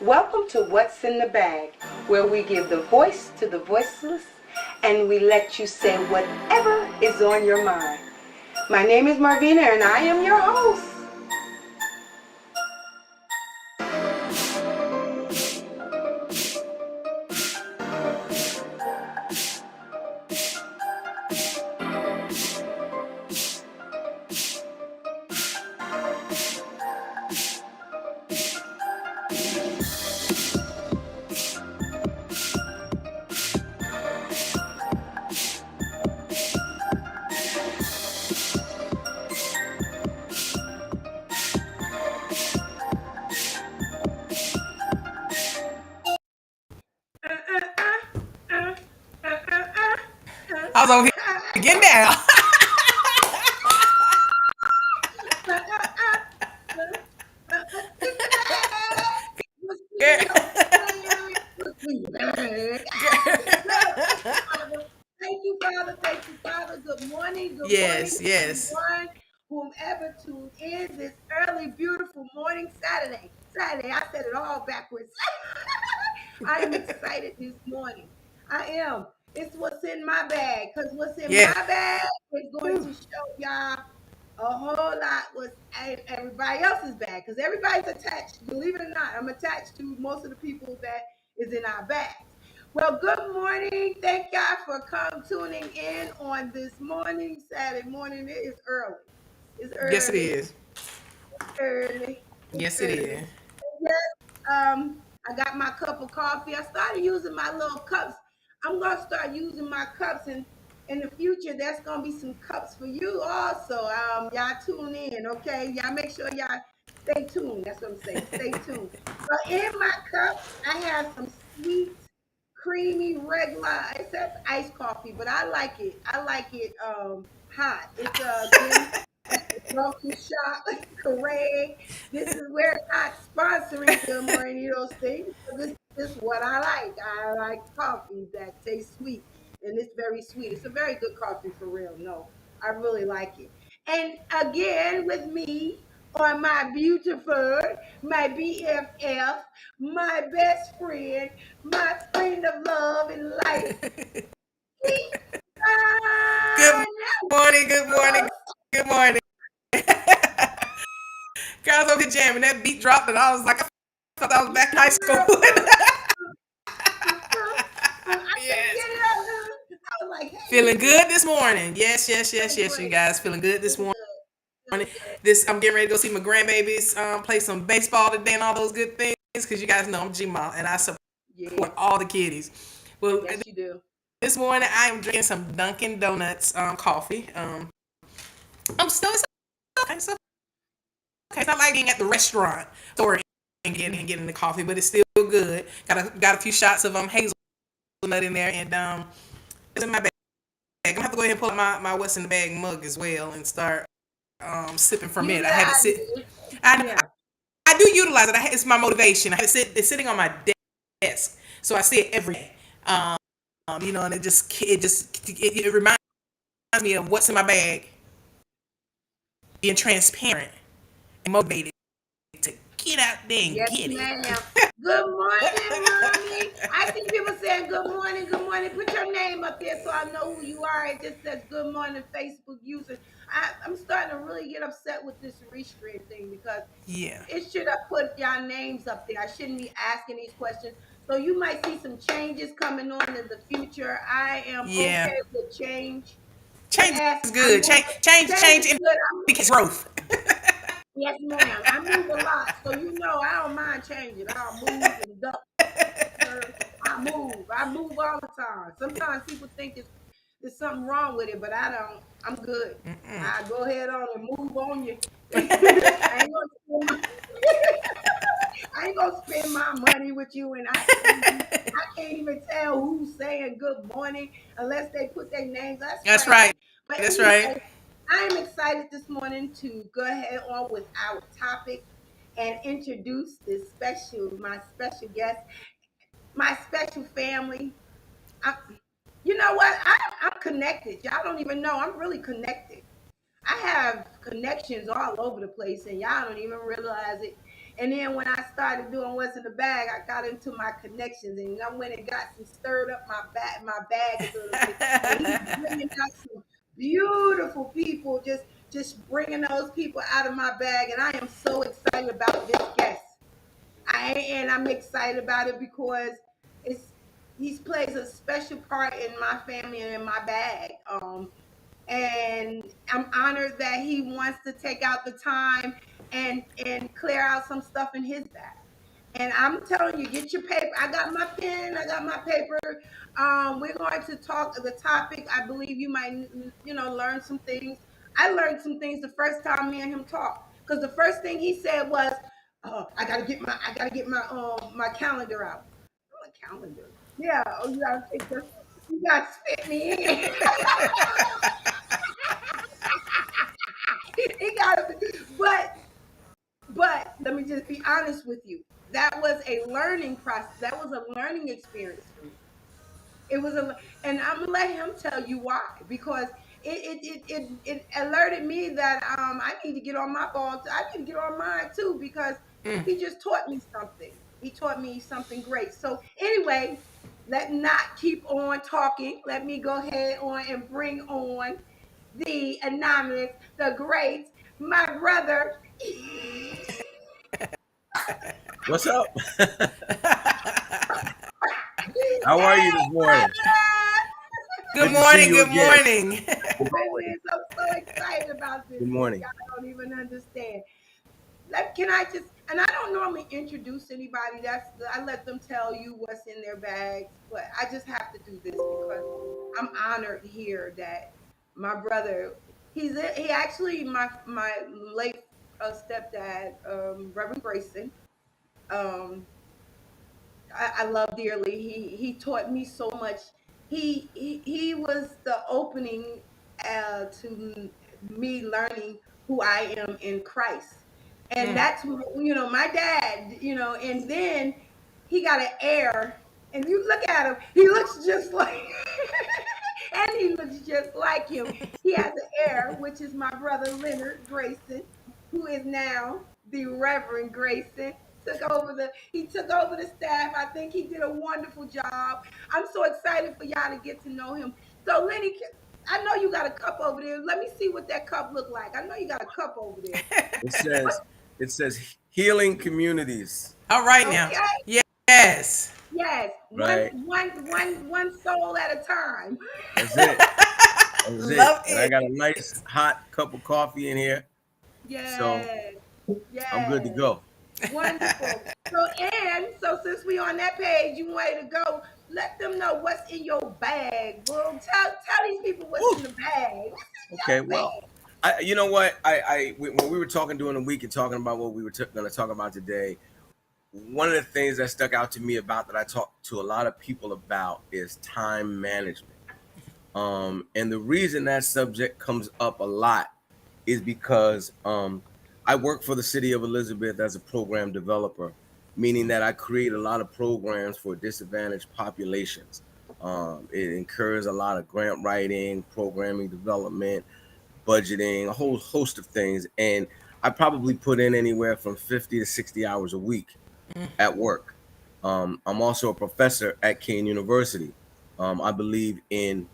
Welcome to What's in the Bag, where we give the voice to the voiceless and we let you say whatever is on your mind. My name is Marvina and I am your host. I was over here getting down. Thank you, Father. Thank you, Father. Good morning. Good morning, Yes, yes. everyone. Whomever tuned in this early, beautiful morning, Saturday. Saturday, I said it all backwards. I am excited this morning. I am. It's what's in my bag because what's in my Yes. bag is going Whew. to show y'all a whole lot was everybody else's bag because everybody's attached. Believe it or not, I'm attached to most of the people that is in our bags. Well, good morning. Thank y'all for tuning in on this morning, Saturday morning. It is early. It's Yes, it early. is. Early. It's Yes, it early. is. I got my cup of coffee. I started using my little cups. I'm gonna start using my cups, and in the future, there's gonna be some cups for you also. Y'all tune in, okay? Y'all make sure y'all stay tuned. That's what I'm saying. Stay tuned. So in my cup, I have some sweet, creamy, regular. It says iced coffee, but I like it. I like it hot. It's again Welcome shop, correct. This is where it's not sponsoring them or any of those things. But this is what I like. I like coffee that tastes sweet, and it's very sweet. It's a very good coffee for real. No, I really like it. And again, with me on my beautiful, my BFF, my best friend, my friend of love and life, Good Keisha. morning, good morning, good morning. Girl, I was over here jamming. That beat dropped, and I was like, I thought I was back in high school. I couldn't Yes. get it out. I was like, hey, Feeling good this morning. Yes, yes, yes, feeling yes, you great, guys. Feeling good this feeling morning. good, feeling good. This I'm getting ready to go see my grandbabies play some baseball today and all those good things because you guys know I'm G-Ma and I support Yes, all the kiddies. Well, yes, you do. this morning I am drinking some Dunkin' Donuts coffee. I'm still it's okay. It's okay. It's not like being at the restaurant store and getting the coffee, but it's still good. Got a few shots of hazelnut in there and it's in my bag. I'm gonna have to go ahead and pull out my what's in the bag mug as well and start sipping from it. I have it Utilize sit. it. I Yeah. I do utilize it. It's my motivation. I have it sit. It's sitting on my desk, so I see it every day. And it reminds me of what's in my bag, being transparent and motivated to get out there and Yes, get it. ma'am. Good morning, mommy. I see people saying good morning, good morning. Put your name up there so I know who you are. It just says good morning, Facebook user. I'm starting to really get upset with this restream thing because Yeah, it should have put y'all names up there. I shouldn't be asking these questions. So you might see some changes coming on in the future. I am yeah. okay with change. But Change as is I good. move, change Change is good. indicates growth. Yes, ma'am. I move a lot. So you know I don't mind changing. I'll move and duck. I move. I move all the time. Sometimes people think there's something wrong with it, but I don't. I'm good. I go ahead on and move on you. I ain't gonna spend my money with you, and I can't even tell who's saying good morning unless they put their names. That's That's right. crazy. But That's right. anyway, I am excited this morning to go ahead on with our topic and introduce my special guest, my special family. I, you know what? I'm connected. Y'all don't even know. I'm really connected. I have connections all over the place, and y'all don't even realize it. And then when I started doing what's in the bag, I got into my connections, and I went and got some stirred up my bag a little bit. And he's bringing out some beautiful people, just bringing those people out of my bag. And I am so excited about this guest. I'm excited about it because it's he plays a special part in my family and in my bag. And I'm honored that he wants to take out the time and clear out some stuff in his bag. And I'm telling you, get your paper. I got my pen. I got my paper. We're going to talk the topic. I believe you might, learn some things. I learned some things the first time me and him talked. Because the first thing he said was, "Oh, I gotta get my calendar out." I'm a calendar. Yeah. Oh, you gotta spit me in. He got to, but let me just be honest with you. That was a learning process. That was a learning experience for me. It was and I'm gonna let him tell you why, because it alerted me that I need to get on my ball. I need to get on mine too, because Mm. he just taught me something. He taught me something great. So anyway, let not keep on talking. Let me go ahead on and bring on the anonymous, the great, my brother. What's up? How are you Hey, this morning? brother! Good Good to see morning. you Good again. morning. Goodness, I'm so excited about this, Good man. morning. Y'all don't even understand. Can I just, and I don't normally introduce anybody. I let them tell you what's in their bags, but I just have to do this because I'm honored here that my brother, he actually my late stepdad, Reverend Grayson. Um, I love dearly. He taught me so much. He was the opening to me learning who I am in Christ, and Mm. that's my dad. And then he got an heir, and you look at him. He looks just like, and he looks just like him. He has an heir, which is my brother Leonard Grayson, who is now the Reverend Grayson. He took over the staff. I think he did a wonderful job. I'm so excited for y'all to get to know him. So Lenny, I know you got a cup over there. Let me see what that cup look like. I know you got a cup over there. It says it says healing communities, All right now. Okay. Yes. Yes. right? One soul at a time. That's it. That's it. Love And I it. got a nice hot cup of coffee in here, so Yes. I'm good to Yes. go. Wonderful. So since we on that page, you way to go. Let them know what's in your bag, bro. Tell these people what's in Whew. the bag. What's in Okay, your well, bag? you know what? When we were talking during the week and talking about what we were going to talk about today, one of the things that stuck out to me about that I talk to a lot of people about is time management. And the reason that subject comes up a lot is because I work for the city of Elizabeth as a program developer, meaning that I create a lot of programs for disadvantaged populations. It incurs a lot of grant writing, programming development, budgeting, a whole host of things. And I probably put in anywhere from 50 to 60 hours a week at work. I'm also a professor at Kane University. I believe in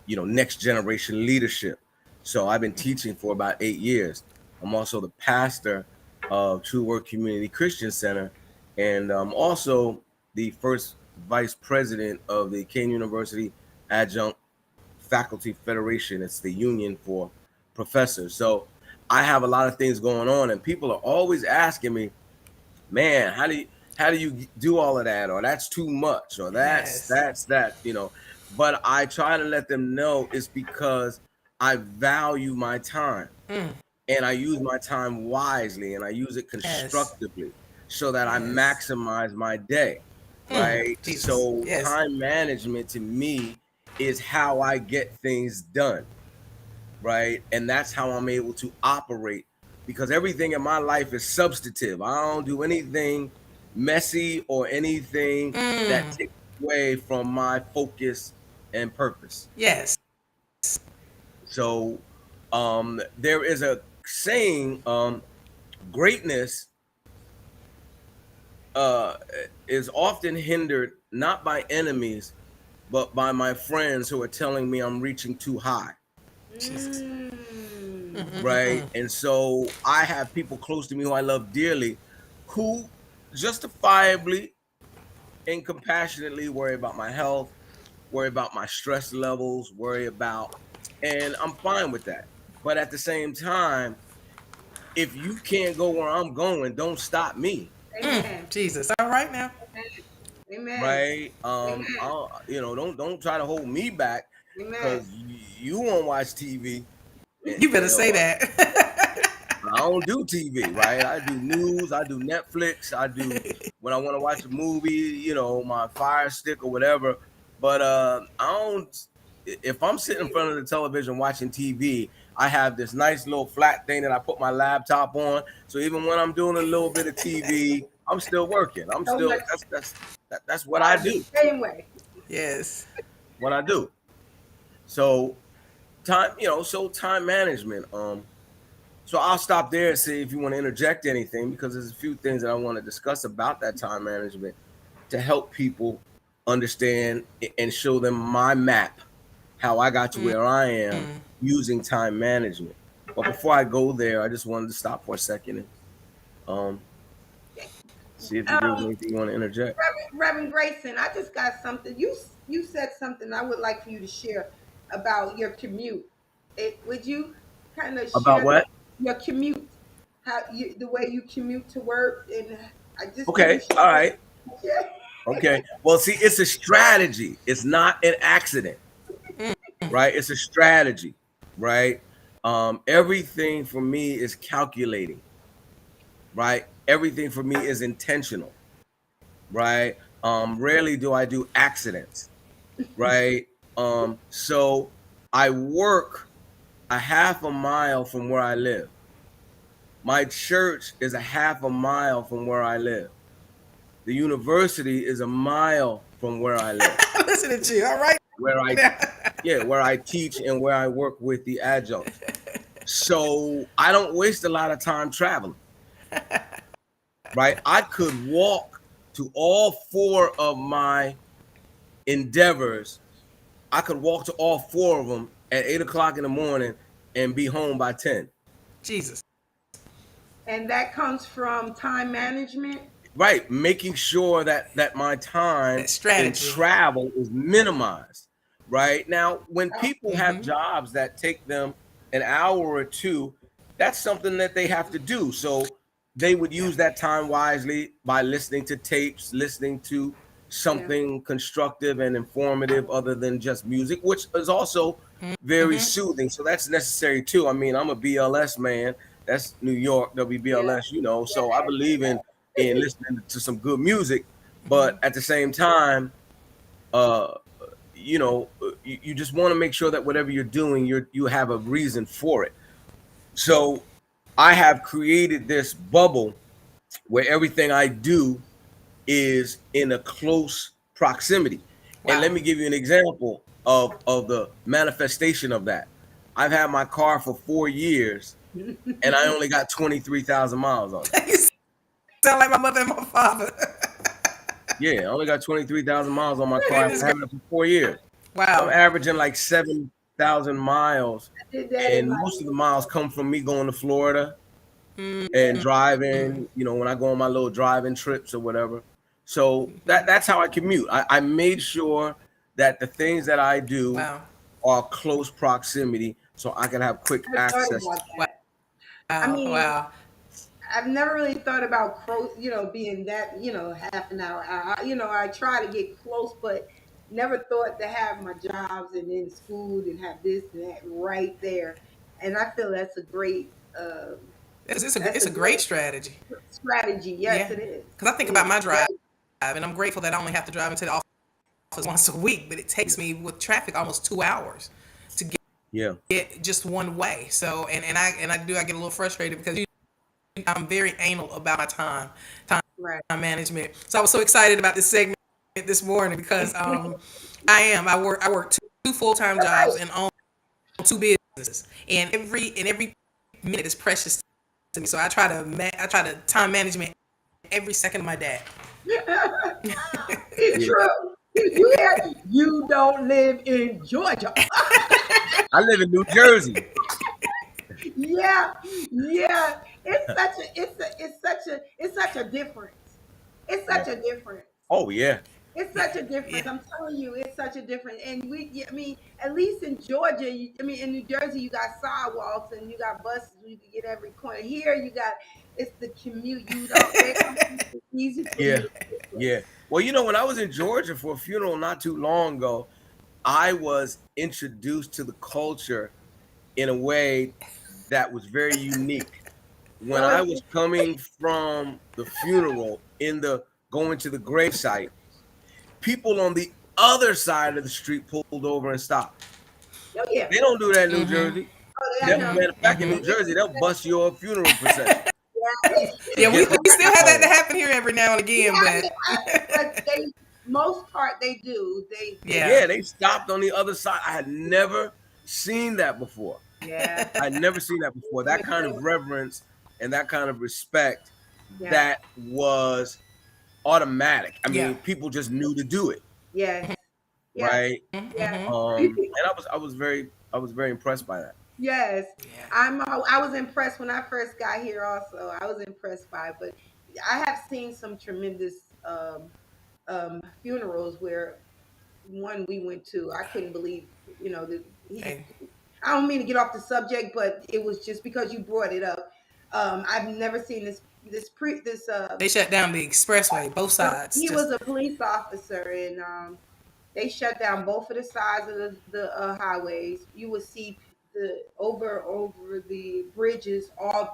next generation leadership. So I've been teaching for about 8 years. I'm also the pastor of True Work Community Christian Center, and also the first vice president of the Kane University Adjunct Faculty Federation. It's the union for professors. So I have a lot of things going on, and people are always asking me, man, how do you do all of that, or that's too much, or that's Yes. that's that. But I try to let them know it's because I value my time, Mm. and I use my time wisely, and I use it Yes. constructively so that I Yes. maximize my day, Mm. right? Jesus. So Yes. time management to me is how I get things done, right? And that's how I'm able to operate, because everything in my life is substantive. I don't do anything messy or anything that Mm. takes away from my focus and purpose. Yes. So there is a saying, greatness uh, is often hindered not by enemies, but by my friends who are telling me I'm reaching too high. Jesus. Mm. Right. And so I have people close to me who I love dearly who justifiably and compassionately worry about my health, worry about my stress levels, worry about, and I'm fine with that. But at the same time, if you can't go where I'm going, don't stop me. Amen. Jesus. All right now. Amen. Right. Amen. Don't try to hold me back Amen. because you won't watch TV. You better say that. I don't do TV, right? I do news, I do Netflix, I do when I want to watch a movie, my Fire Stick or whatever. But I don't. If I'm sitting in front of the television watching TV, I have this nice little flat thing that I put my laptop on. So even when I'm doing a little bit of TV, I'm still working. I'm So still much. that's what I I'm the do. same way. Yes. What I do. So time management. So I'll stop there and see if you want to interject anything because there's a few things that I want to discuss about that time management to help people understand and show them my map, how I got to where I am using time management. But before I go there, I just wanted to stop for a second and um, see if there's Um, anything you want to interject Reverend Grayson, I just got something. You said something I would like for you to share about your commute. Would you kind of about share what? your commute, how you the way you commute to work, and I just can you Okay, all share? right, Yeah. okay. Well, see, it's a strategy. It's not an accident, right? It's a strategy, right? Everything for me is calculating, right? Everything for me is intentional, right? Rarely do I do accidents, right? So I work a half a mile from where I live. My church is a half a mile from where I live. The university is a mile from where I live, Listen to you. All right where I now. where I teach and where I work with the adjuncts. So I don't waste a lot of time traveling, right? I could walk to all four of my endeavors. I could walk to all four of them at 8 o'clock in the morning and be home by 10. Jesus. And that comes from time management. Right, making sure that my time That in strategy. travel is minimized. Right now, when people have Mm-hmm. jobs that take them an hour or two, that's something that they have to do. So they would Yeah. use that time wisely by listening to tapes, listening to Yeah. something constructive and informative other than just music, which is also very Mm-hmm. soothing. So that's necessary too. I mean, I'm a BLS man. That's New York, Yeah. WBLS, So I believe in listening to some good music, but at the same time, uh, you just want to make sure that whatever you're doing, you have a reason for it. So I have created this bubble where everything I do is in a close proximity. And let Wow. me give you an example of the manifestation of that. I've had my car for 4 years, and I only got 23,000 miles on it. You sound like my mother and my father. Yeah, I only got 23,000 miles on my car Goodness after gracious. having it for 4 years. So I'm Wow. averaging like 7,000 miles, I did that in and my most of the miles come from me going to Florida and driving. When I go on my little driving trips or whatever. So that's how I commute. I made sure that the things that I do Wow. are close proximity, so I can have quick never thought access. about Wow. that. I Wow. mean, Wow. I've never really thought about being that, half an hour. I try to get close, but never thought to have my jobs and then school and have this and that right there. And I feel It's that's a a great great strategy. strategy. Yes, Yeah. it is. Because I It think about is. my drive, and I'm grateful that I only have to drive into the office once a week, but it takes me with traffic almost 2 hours to Yeah, get just one way. So I get a little frustrated because I'm very anal about my time Right. management. So I was so excited about this segment this morning because I work two full time jobs and own two businesses, and every minute is precious to me. So I try to time management every second of my day. It's Yeah. true. You hear? You don't live in Georgia. I live in New Jersey. Yeah, yeah. It's such a difference. It's Yeah. such a difference. Oh yeah. It's Yeah, such a difference. yeah. I'm telling you, it's such a difference. And I mean, at least in Georgia, I mean, in New Jersey, you got sidewalks and you got buses. You can get every corner. Here, it's the commute. You don't. They don't make it easy for you Yeah. to get Yeah. places. Well, when I was in Georgia for a funeral not too long ago, I was introduced to the culture in a way that was very unique. When So I it's was coming from the funeral in the going to the gravesite, people on the other side of the street pulled over and stopped. oh yeah. They don't do that in New Mm-hmm. Jersey. Oh, I know. Matter of fact, in New Mm-hmm. Jersey, they'll bust your funeral procession to Yeah, we, get we them still have that to home. happen here every now and Yeah, again, I mean, but but they most part they do. They yeah. Yeah, they stopped on the other side. I had never seen that before. yeah. I'd never seen that before. That kind of reverence and that kind of respect, Yeah. that was automatic. I Yeah. mean, people just knew to do it, Yes. Yes. right? Yes. Mm-hmm. And I was very impressed by that. Yes. Yeah. I was impressed when I first got here also. I was impressed by it, but I have seen some tremendous funerals where one we went to, I couldn't believe, that he Hey, I don't mean to get off the subject, but it was just because you brought it up. I've never seen this they shut down the expressway, both sides. he Just was a police officer, and they shut down both of the sides of the highways. You would see over the bridges, all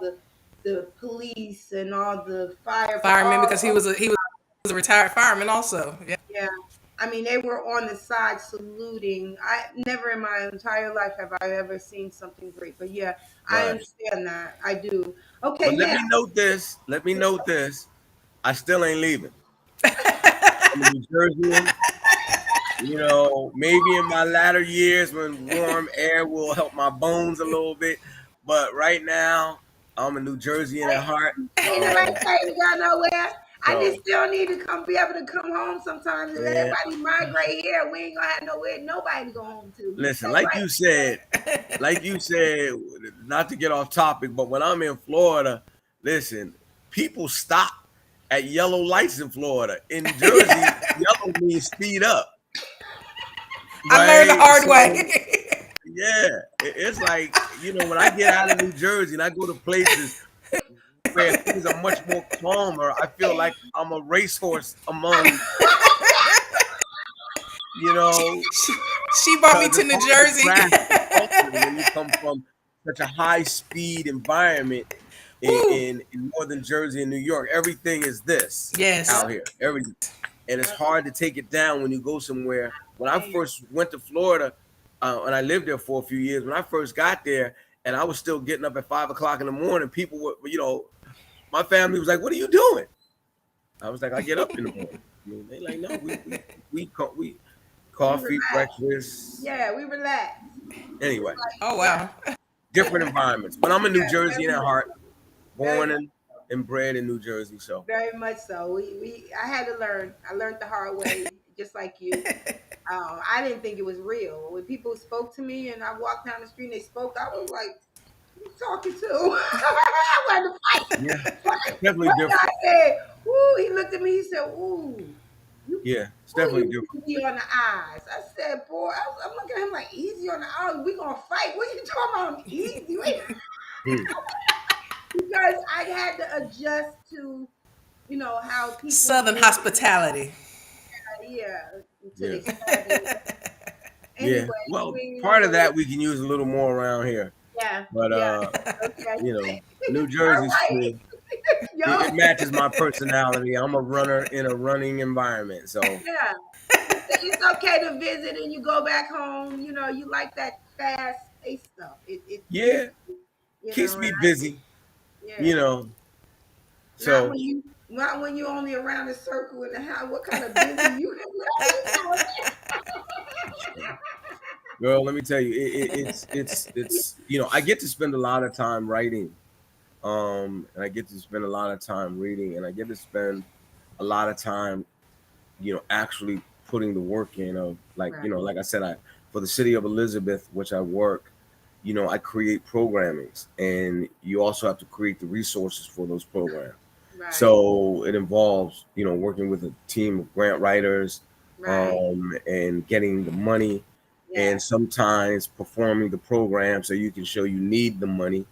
the police and all the fire, firemen because he was a retired fireman also. Yeah. yeah. I mean, they were on the side saluting. I never in my entire life have I ever seen something great. But yeah, I Right. understand that. I do. Okay, But let yeah. me note this. Let me note this. I still ain't leaving. I'm a New Jerseyan. Maybe in my latter years when warm air will help my bones a little bit. But right now, I'm a New Jerseyan at heart. Ain't nobody saying to go nowhere. I So just still need to be able to come home sometimes and let man, everybody migrate here. We ain't gonna have nobody to go home to. You listen, say right. like you said, not to get off topic, but when I'm in Florida, listen, people stop at yellow lights in Florida. In Jersey, yellow means speed up, I learned the right? hard So way. yeah, it's like when I get out of New Jersey and I go to places where things are much more calmer, I feel like I'm a racehorse among you she, know she, she brought me because to it's New hard to Jersey. grasp the culture when you come from such a high speed environment Woo. in northern Jersey and New York. Everything is this Yes. out here. Everything. And it's hard to take it down when you go somewhere. When I Man, first went to Florida, and I lived there for a few years, when I first got there and I was still getting up at 5 o'clock in the morning, people were, my family was like, "What are you doing?" I was like, "I get up in the morning." They like, "No, we we coffee, relax. breakfast." Yeah, we relax. We Anyway, like, Oh yeah, wow. different environments. But I'm a New yeah, very Jersey at much, heart, very born much. and bred in New Jersey. So Very much so. I had to learn. I learned the hard way, just like you. I didn't think it was real. When people spoke to me and I walked down the street and they spoke, I was like, "Who you talking to?" I wanted to fight. yeah, But definitely one guy different. said, "Ooh," he looked at me. He said, "Ooh, you, Yeah, it's ooh, definitely you different. easy on the eyes." I said, "Boy," I'm looking at him like, "Easy on the eyes? We gonna fight? What you talking about? I'm easy?" Hmm. Because I had to adjust to how people Southern move hospitality. here to Yeah, the southern. yeah. Anyway, Well, we part know of that we can use a little more around here, yeah, but yeah, okay. New All Jersey's right, cool. yo, It matches my personality. I'm a runner in a running environment, so yeah. It's okay to visit and you go back home. You like that fast paced stuff. It keeps yeah, keeps and me busy. You yeah. know, Not so when you only around a circle in the house. What kind of busy you? What are you doing? girl, let me tell you, it's I get to spend a lot of time writing. and I get to spend a lot of time reading, and I get to spend a lot of time, actually putting the work in of, like, Right. like I said, I for the city of Elizabeth, which I work, I create programmings, and you also have to create the resources for those programs. Right. So it involves, working with a team of grant writers, Right. and getting the money, and Yes. sometimes performing the program so you can show you need the money.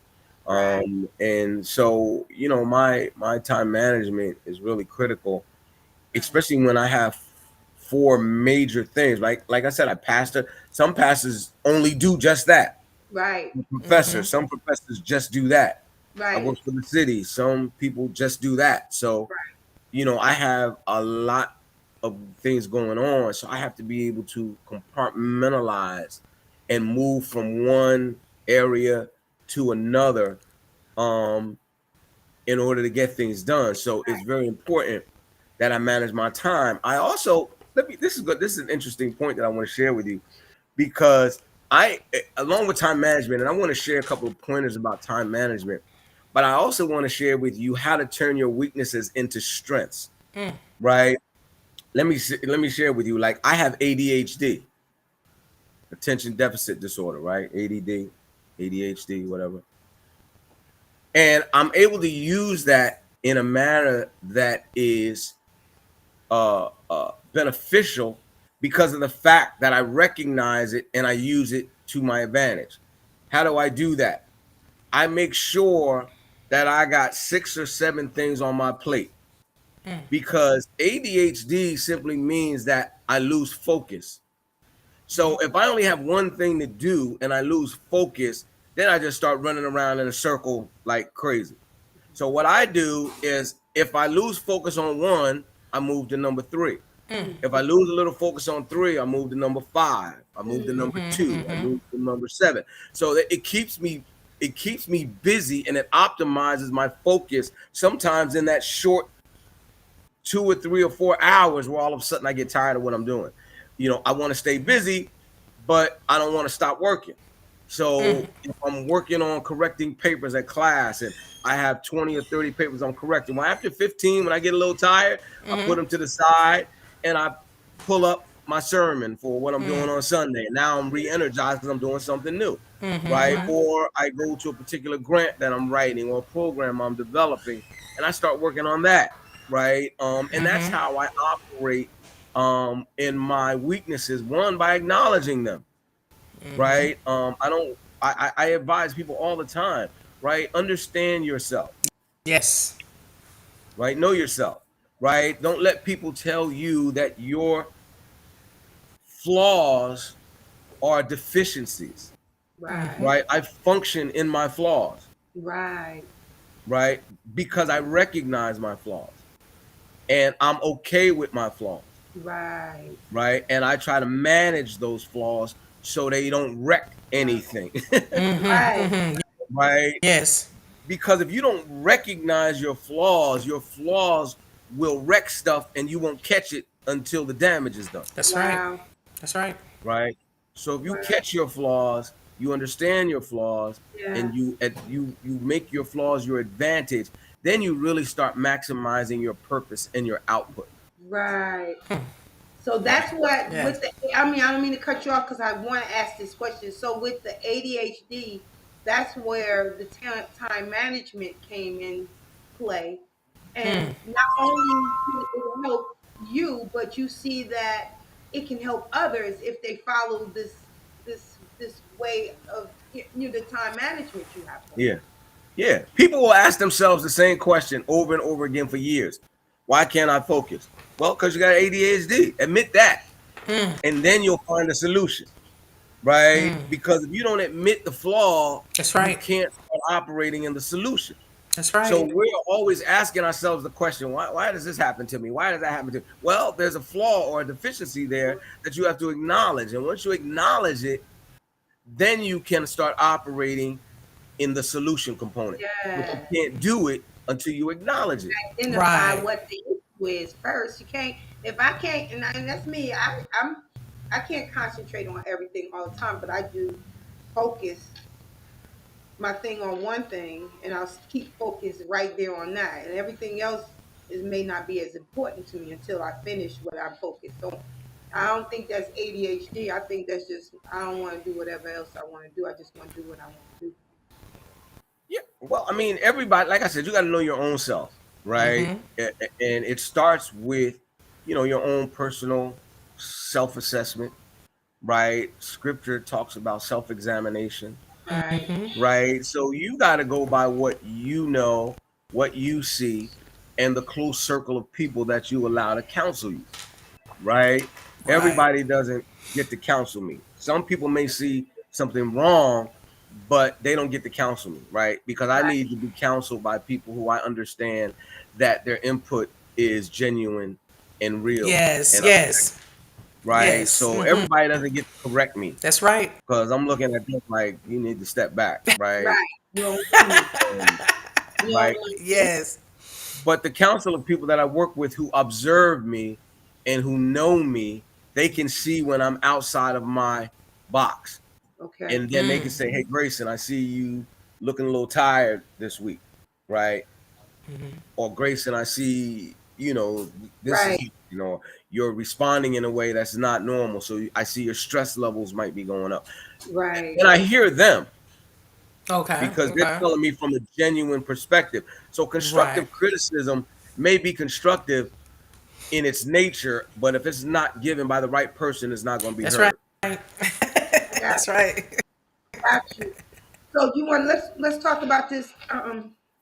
Right. And so, my time management is really critical, Right. especially when I have four major things. Like I said, I pastor. Some pastors only do just that. Right. Professors, some professors just do that. I Right. work for the city. Some people just do that. So, I have a lot of things going on. So I have to be able to compartmentalize and move from one area to another, um, in order to get things done. So it's very important that I manage my time. I also, this is good. This is an interesting point that I want to share with you, because along with time management, and I want to share a couple of pointers about time management, but I also want to share with you how to turn your weaknesses into strengths, right? Let me share with you. Like, I have ADHD, attention deficit disorder, right? ADD, ADHD, whatever. And I'm able to use that in a manner that is beneficial, because of the fact that I recognize it and I use it to my advantage. How do I do that? I make sure that I got 6 or 7 things on my plate, because ADHD simply means that I lose focus. So if I only have one thing to do and I lose focus, then I just start running around in a circle like crazy. So what I do is, if I lose focus on one, I move to number 3. If I lose a little focus on 3, I move to number 5. I move to number 2. I move to number 7. So that it keeps me busy, and it optimizes my focus. Sometimes in that short 2 or 3 or 4 hours, where all of a sudden I get tired of what I'm doing. I want to stay busy, but I don't want to stop working. So if I'm working on correcting papers at class, and I have 20 or 30 papers I'm correcting, well, after 15, when I get a little tired, I put them to the side, and I pull up my sermon for what I'm doing on Sunday. And now I'm re-energized because I'm doing something new, right? Or I go to a particular grant that I'm writing, or a program I'm developing, and I start working on that, right? And that's how I operate, in my weaknesses. One, by acknowledging them, right? I don't. I advise people all the time, right? Understand yourself, Yes. right? Know yourself, right? Don't let people tell you that your flaws are deficiencies, Right. right? I function in my flaws, Right. right? Because I recognize my flaws, and I'm okay with my flaws, Right. right? And I try to manage those flaws so they don't wreck anything, Right. right? Yes. Because if you don't recognize your flaws will wreck stuff, and you won't catch it until the damage is done, That's right. Wow. That's right. right? So if you Wow. catch your flaws, you understand your flaws, Yeah. and you make your flaws your advantage, then you really start maximizing your purpose and your output. Right. So that's what Yes. with the, I mean, I don't mean to cut you off because I want to ask this question. So with the ADHD, that's where the time management came in play. And not only it will help you, but you see that it can help others if they follow this way of the time management you have going. Yeah. Yeah. People will ask themselves the same question over and over again for years. Why can't I focus? Well, because you got ADHD. Admit that. And then you'll find a solution, right? Because if you don't admit the flaw, That's you right. can't start operating in the solution. That's So right. we're always asking ourselves the question, why does this happen to me? Why does that happen to me? Well, there's a flaw or a deficiency there that you have to acknowledge. And once you acknowledge it, then you can start operating in the solution component. But you Yeah. can't do it until you acknowledge it. Identify Right. what the issue is first. You can't, if I can't, and that's me. I can't concentrate on everything all the time, but I do focus my thing on one thing, and I'll keep focused right there on that, and everything else is may not be as important to me until I finish what I'm focused on. I don't think that's ADHD. I think that's just I don't want to do whatever else I want to do. I just want to do what I want to do. Yeah. Well, I mean, everybody, like I said, you got to know your own self, right? And it starts with, your own personal self-assessment, right? Scripture talks about self-examination, Right, right? So you got to go by what you know, what you see, and the close circle of people that you allow to counsel you, right? Right. Everybody doesn't get to counsel me. Some people may see something wrong, but they don't get to counsel me, right? Because I right, need to be counseled by people who I understand that their input is genuine and real Yes. and Yes. right. Yes. So everybody doesn't get to correct me That's right. because I'm looking at them like you need to step back, right? right. You don't want me. And, You don't right. want me. Yes. But the counsel of people that I work with who observe me and who know me, they can see when I'm outside of my box. Okay. And then they can say, "Hey, Grayson, I see you looking a little tired this week, right?" Or Grayson, I see, this is, Right, you're responding in a way that's not normal. So I see your stress levels might be going up. right, And I hear them Okay. because they're Okay. telling me from a genuine perspective. So Right. constructive criticism may be constructive in its nature, but if it's not given by the right person, it's not going to be That's right. heard. I got That's right. got you. So you want let's talk about this.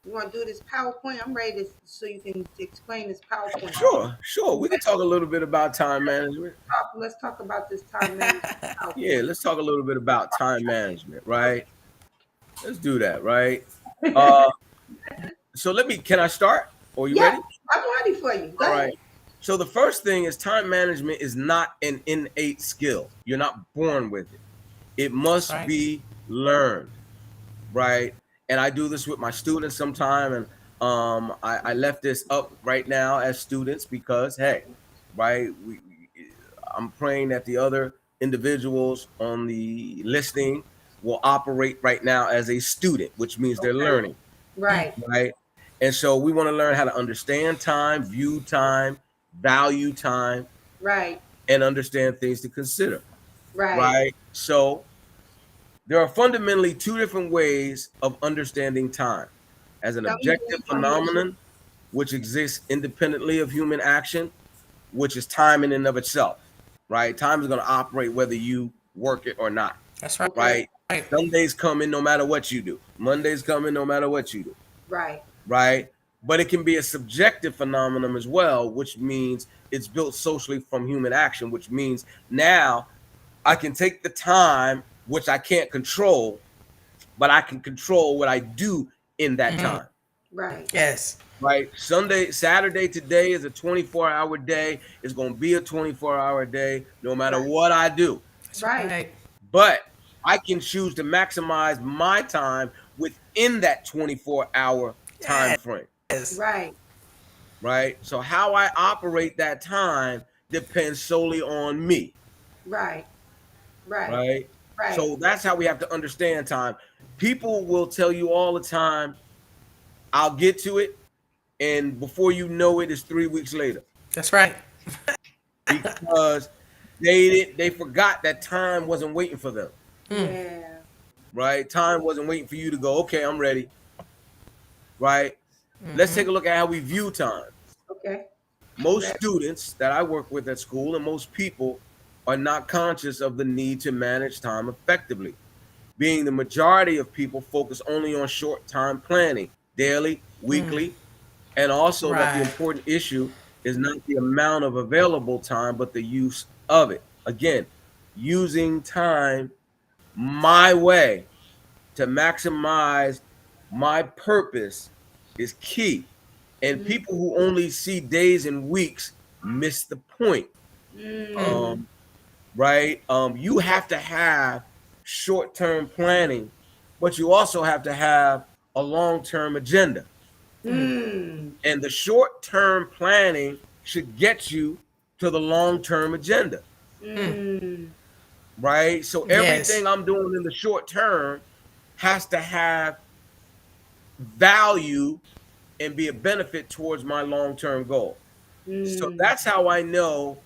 You want to do this PowerPoint? I'm ready to, so you can explain this PowerPoint. Sure, sure. You We can ready? talk a little bit about time management. Let's talk about this time management Yeah, PowerPoint. let's talk a little bit about time management, right? Let's do that, right? Uh, so can I start? Are you Yeah, ready? I'm ready for you. Go All ahead. right. So the first thing is time management is not an innate skill. You're not born with it. It That's must right. be learned, right? And I do this with my students sometime, and I left this up right now as students because hey, right, I'm praying that the other individuals on the listing will operate right now as a student, which means they're Okay. learning, Right, right? And so we want to learn how to understand time, view time, value time, right, and understand things to consider, right. right? So there are fundamentally two different ways of understanding time: as an Tell me objective which one is your phenomenon, which exists independently of human action, which is time in and of itself, right? Time is going to operate whether you work it or not, That's okay. right? Some days come in no matter what you do. Mondays come in no matter what you do, Right, right? But it can be a subjective phenomenon as well, which means it's built socially from human action, which means now I can take the time, which I can't control, but I can control what I do in that time. right, Yes. Right? Saturday today is a 24-hour day. It's going to be a 24-hour day no matter right, what I do. That's right, right. But I can choose to maximize my time within that 24-hour time frame. Yes. right, Right? So how I operate that time depends solely on me. right, right, Right? right. So that's how we have to understand time. People will tell you all the time, I'll get to it. And before you know it, it's 3 weeks later That's right. because they forgot that time wasn't waiting for them, Yeah. right? Time wasn't waiting for you to go, okay, I'm ready, right? Let's take a look at how we view time. Okay. Most Ready. students that I work with at school and most people are not conscious of the need to manage time effectively, being the majority of people focus only on short time planning, daily, weekly, and also that the Right. important issue is not the amount of available time, but the use of it. Again, using time my way to maximize my purpose is key. And Mm, people who only see days and weeks miss the point. mm, Um, right? You have to have short term planning, but you also have to have a long term agenda. mm, And the short term planning should get you to the long term agenda, mm. right? So Yes. everything I'm doing in the short term has to have value and be a benefit towards my long-term goal. So Mm. that's how I know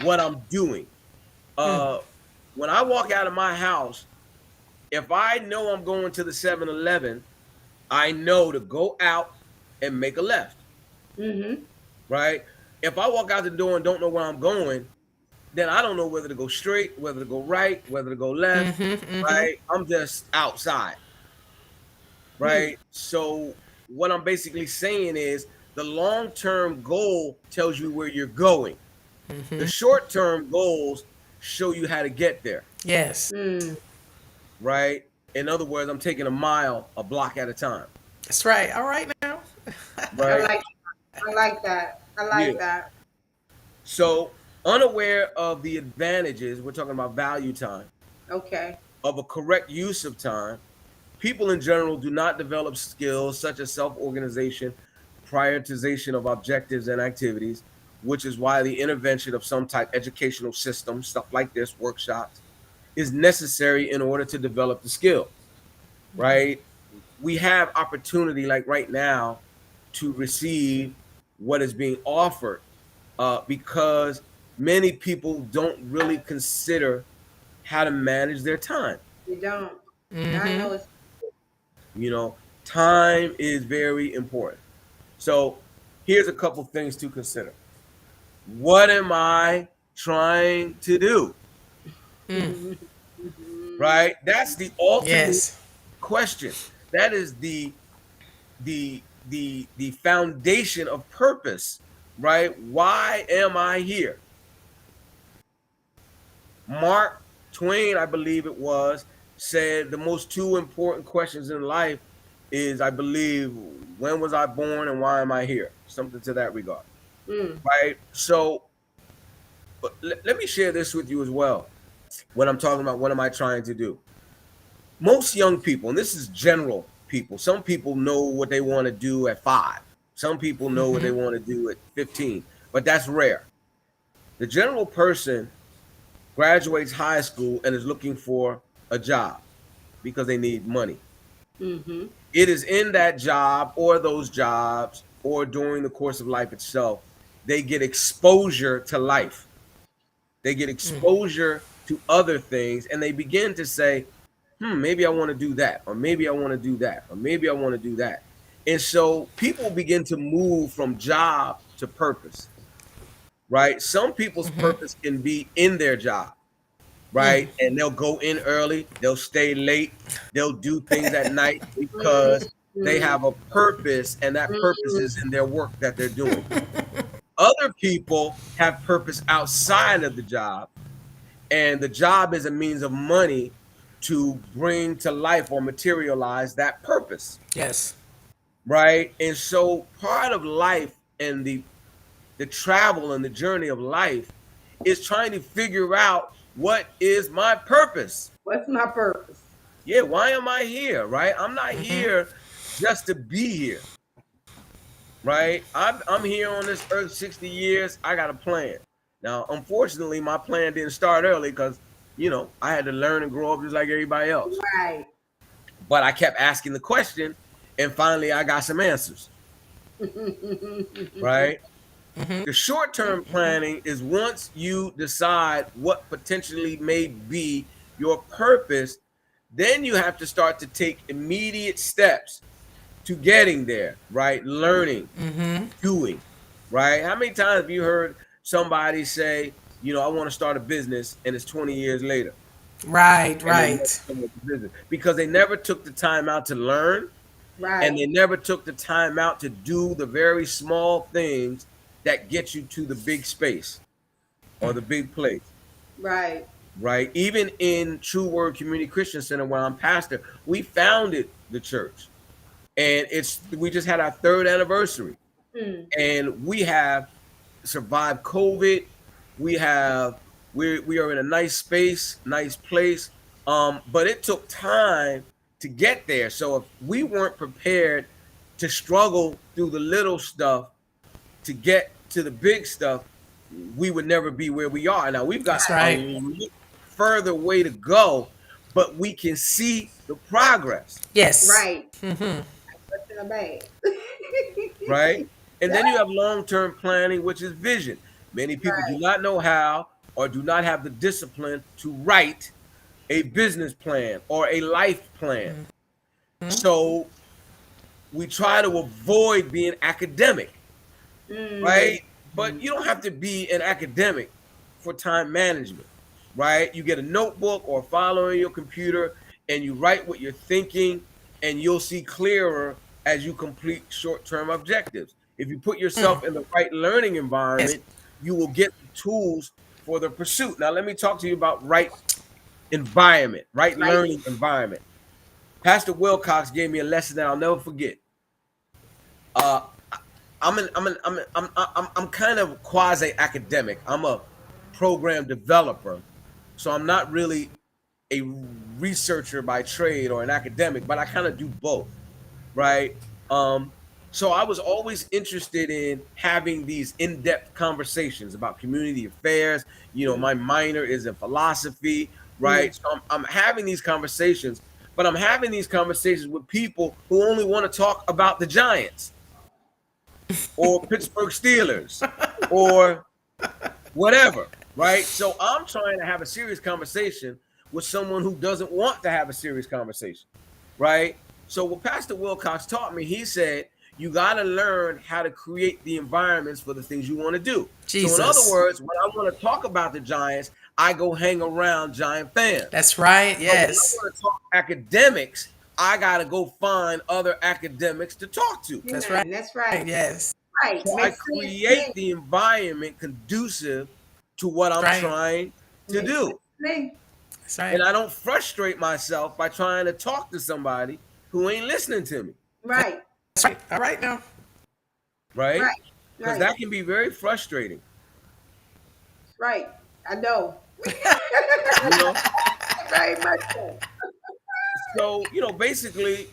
what I'm doing. Uh, when I walk out of my house, if I know I'm going to the 7-Eleven, I know to go out and make a left, Mm-hmm. right? If I walk out the door and don't know where I'm going, then I don't know whether to go straight, whether to go right, whether to go left, right? I'm just outside, Hmm. right? So what I'm basically saying is the long-term goal tells you where you're going. The short-term goals show you how to get there, Yes. Mm. right? In other words, I'm taking a mile a block at a time, That's right. All right now. I right? like I like that. I Yeah. like that. So unaware of the advantages, we're talking about value time, Okay. of a correct use of time, people in general do not develop skills such as self organization, prioritization of objectives and activities, which is why the intervention of some type educational system, stuff like this, workshops, is necessary in order to develop the skill, right? We have opportunity, like right now, to receive what is being offered because many people don't really consider how to manage their time. You don't. I know it's You know, time is very important. So here's a couple things to consider. What am I trying to do? Right? That's the ultimate Yes. question. That is the foundation of purpose, right? Why am I here? Mark Twain, I believe it was, said the most two important questions in life is, I believe, when was I born and why am I here? Something to that regard, mm. right? So let me share this with you as well. When I'm talking about what am I trying to do, most young people, and this is general people, some people know what they want to do at 5. Some people know what they want to do at 15, but that's rare. The general person graduates high school and is looking for a job because they need money. Mm-hmm. It is in that job or those jobs or during the course of life itself, they get exposure to life. They get exposure to other things and they begin to say, maybe I want to do that, or maybe I want to do that, or maybe I want to do that. And so people begin to move from job to purpose, right? Some people's purpose can be in their job, right? And they'll go in early, they'll stay late, they'll do things at night because they Mm-hmm. have a purpose, and that purpose is in their work that they're doing. Other people have purpose outside of the job, and the job is a means of money to bring to life or materialize that purpose, Yes. right? And so part of life and the travel and the journey of life is trying to figure out what is my purpose. What's my purpose? Yeah, why am I here, right? I'm not here just to be here, right? I'm here on this earth 60 years. I got a plan. Now, unfortunately, my plan didn't start early because, I had to learn and grow up just like everybody else. Right. But I kept asking the question, and finally I got some answers, right? The short term planning is once you decide what potentially may be your purpose, then you have to start to take immediate steps to getting there, right? Learning, doing, right? How many times have you heard somebody say, I want to start a business, and it's 20 years later Right. and they never Right. started the business because they never took the time out to learn, and Right. they never took the time out to do the very small things that get you to the big space or the big place, Right. right? Even in True Word Community Christian Center, where I'm pastor, we founded the church, and we just had our 3rd anniversary, Mm. and we have survived COVID. We are in a nice space, nice place, but it took time to get there. So if we weren't prepared to struggle through the little stuff to get to the big stuff, we would never be where we are. Now we've got That's a right. further way to go, but we can see the progress, Yes. Right. Mm-hmm. What's in a bag? right? And That- then you have long-term planning, which is vision. Many people do right. not know how or do not have the discipline to write a business plan or a life plan. So we try to avoid being academic, Mm. right? But you don't have to be an academic for time management, right? You get a notebook or file on your computer and you write what you're thinking, and you'll see clearer as you complete short-term objectives. If you put yourself in the right learning Yes. environment, you will get the tools for the pursuit. Now, let me talk to you about right environment, right Right. learning environment. Pastor Wilcox gave me a lesson that I'll never forget. Uh, I'm kind of quasi academic. I'm a program developer, so I'm not really a researcher by trade or an academic, but I kind of do both, right? Um, so I was always interested in having these in-depth conversations about community affairs. You know, my minor is in philosophy, Mm. right? So I'm having these conversations, but I'm having these conversations with people who only want to talk about the Giants or Pittsburgh Steelers or whatever, right? So I'm trying to have a serious conversation with someone who doesn't want to have a serious conversation, right? So what Pastor Wilcox taught me, he said, you got to learn how to create the environments for the things you want to do. So in other Jesus. words, when I want to talk about the Giants, I go hang around Giant fans. That's right. But when I Yes. want to talk academics, I got to go find other academics to talk to. That's right. Amen. That's right. Yes. Right. So I Makes sense. create the environment conducive to what That's I'm right. trying to Makes sense do. to me. That's right. And I don't frustrate myself by trying to talk to somebody who ain't listening to me, Right. That's right. All right now. right? Right. Because Right. that can be very frustrating, Right. I know. you know? Very much so. So, basically,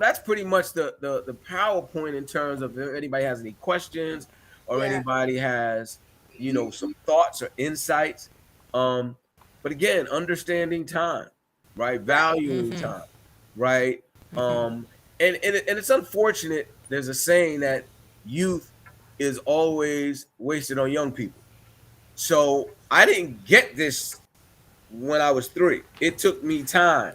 that's pretty much the PowerPoint in terms of if anybody has any questions or Yeah. anybody has, You, some thoughts or insights. Um, but again, understanding time, right? right. Valuing Mm-hmm. time, right? Mm-hmm. And it's unfortunate. There's a saying that youth is always wasted on young people. So I didn't get this when I was 3. It took me time,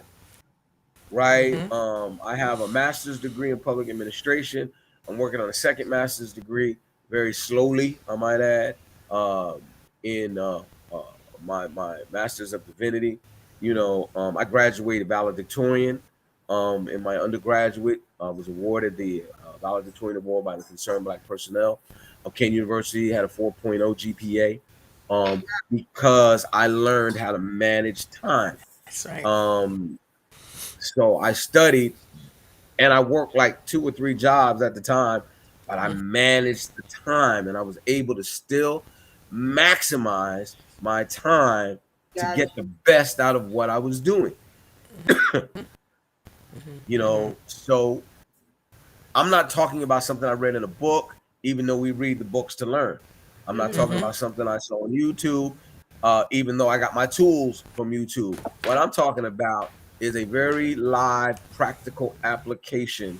right? Mm-hmm. I have a master's degree in public administration. I'm working on a second master's degree very slowly, I might add, in uh, my master's of divinity. I graduated valedictorian in my undergraduate. I was awarded the valedictorian award by the Concerned Black Personnel of Kane University. Had a 4.0 GPA because I learned how to manage time. That's right. Um, so I studied and I worked like 2 or 3 jobs at the time, but I managed the time and I was able to still maximize my time to Got get the best out of what I was doing. So I'm not talking about something I read in a book, even though we read the books to learn. I'm not talking Mm-hmm. about something I saw on YouTube, even though I got my tools from YouTube. What I'm talking about is a very live, practical application,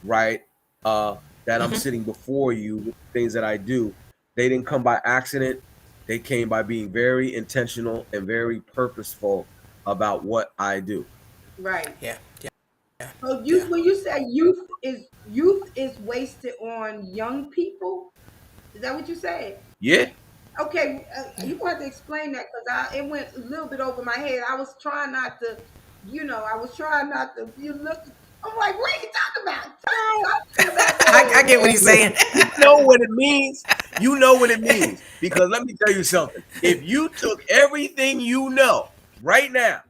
right? That I'm Mm-hmm. sitting before you with things that I do. They didn't come by accident. They came by being very intentional and very purposeful about what I do. right. Yeah. Yeah. Yeah. So Yeah. when you say youth is wasted on young people, is that what you said? Yeah. Okay, you gonna have to explain that because it went a little bit over my head. I was trying not to, I was trying not to. You look, I'm like, what are you talking about? Talk to me about I that. get what he's saying. You know what it means. You know what it means. Because let me tell you something. If you took everything you know right now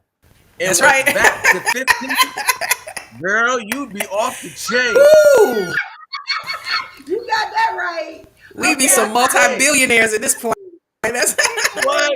and That's right. went back to 15, girl, you'd be off the chain. Woo! You got that right. We be Okay, some I got it. multi-billionaires at this point. That's What?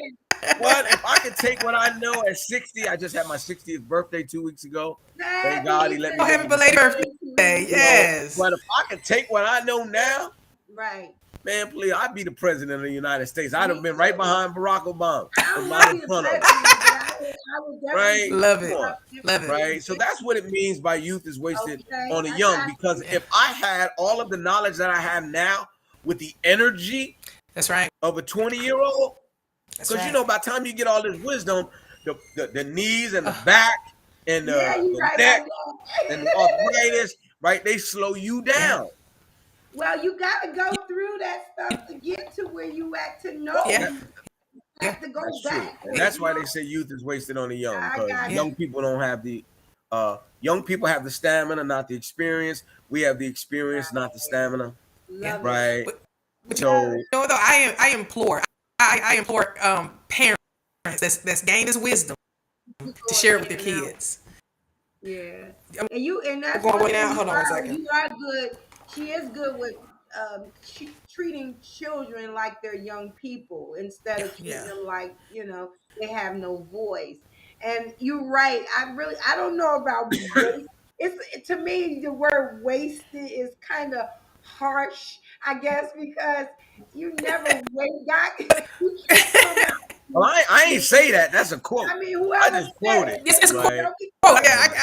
What? If I could take what I know at 60, I just had my 60th birthday 2 weeks ago. Thank God he let me oh, make happy it to belated 60. birthday. You know, Yes. but if I could take what I know now, Right. man, please, I'd be the president of the United States. I'd have Me been right too. behind Barack Obama, I but don't not want to in be the front of him. president, but I would definitely right? do Love Come it. on, Love it. right? So that's what it means by youth is wasted Okay, on the I young. got Because Yeah. if I had all of the knowledge that I have now with the energy That's right. of a 20-year-old, That's because right. by the time you get all this wisdom, the knees and the back and Yeah, you're the right neck about and the that. arthritis, right? They slow you Yeah. down. Well, you got to go through that stuff to get to where you at to know Yeah. you Yeah. have to go That's true, and backwards. that's You why know, they say youth is wasted on the young, I because got Yeah. young people don't have the young people have the stamina, not the experience. We have the experience, not the stamina, Yeah. love it. right? But but you Love So it. know, though, I implore I implore parents that's gained this wisdom You to going share it with their in and out. kids. Yeah, I'm and that's going one way thing out. you Hold on one are. second. You are good. She is good with treating children like they're young people instead of treating Yeah. them like they have no voice. And you're right. I don't know about waste. To me the word wasted is kind of harsh, I guess, because you never wait. God, you can't come well, out. I ain't say that. That's a quote. I mean, I whoever just said quoted, it, Yes, it's a quote. right? don't be Oh, quoting me.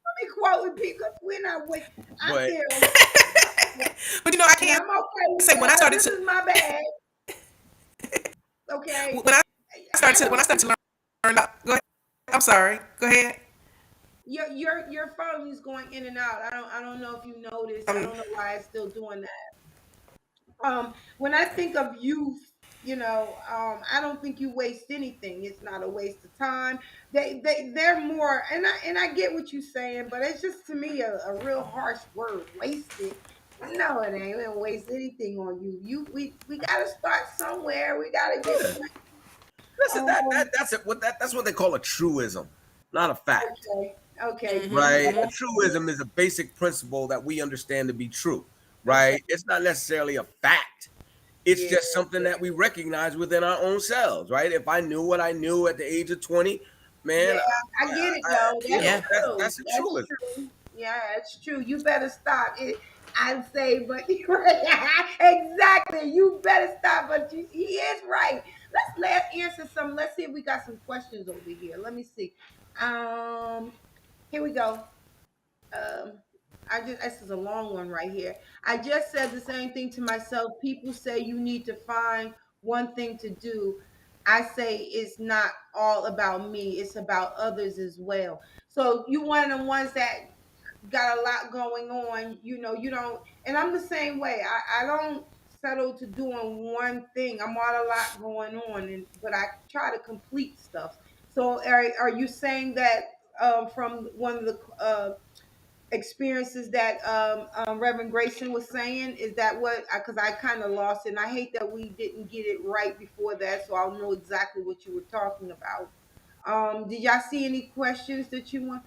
Don't be quoting people. We're not wait. I But feel, but you know, I and can't I'm okay with say when I that. started This to is my bag. Okay, when I I when I don't. started to learn about. Go ahead. I'm sorry. Go ahead. Your phone is going in and out. I don't know if you noticed. I Um. don't know why it's still doing that. When I think of youth, I don't think you waste anything. It's not a waste of time. They're more, and I get what you're saying, but it's just to me a real harsh word. Wasted. No, it ain't. We don't waste anything on you. We gotta start somewhere. We gotta get yeah, trained. listen, Um, that's what they call a truism, not a fact, okay, okay, right? A Mm-hmm. truism is a basic principle that we understand to be true, okay, right? It's not necessarily a fact. It's yeah, just something that we recognize within our own selves, right? If I knew what I knew at the age of 20, man, yeah. I get it though. That's Yeah. true. that's a That's truism. true. Yeah, that's true. You better stop it. I'd say, but you're right. Exactly. You better stop. But he is right. Let's answer some. Let's see if we got some questions over here. Let me see. Um, Here we go. This is a long one right here. I just said the same thing to myself. People say you need to find one thing to do. I say it's not all about me, it's about others as well. So you one of the ones that got a lot going on, you don't, and I'm the same way. I don't settle to doing one thing. I'm on a lot going on, but I try to complete stuff. So are you saying that from one of the experiences that Reverend Grayson was saying? Is that what? Because I kind of lost it, and I hate that we didn't get it right before that, so I'll know exactly what you were talking about. Did y'all see any questions that you want?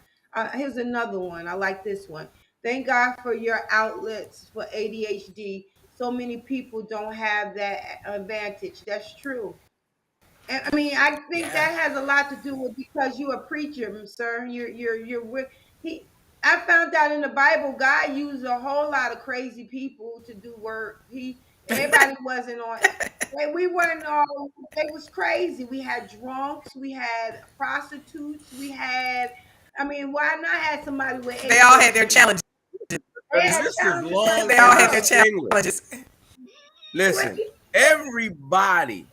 Here's another one. I like this one. Thank God for your outlets for ADHD. So many people don't have that advantage. That's true. And I mean, I think Yeah. that has a lot to do with because you're a preacher, sir. You're with he. I found out in the Bible, God used a whole lot of crazy people to do work. Everybody wasn't on. And we weren't all. They was crazy. We had drunks. We had prostitutes. We had. I mean, why not have somebody with They all had their ADHD? challenges. They The had list is challenges long like They all and had us. their distinguished. challenges. Listen, everybody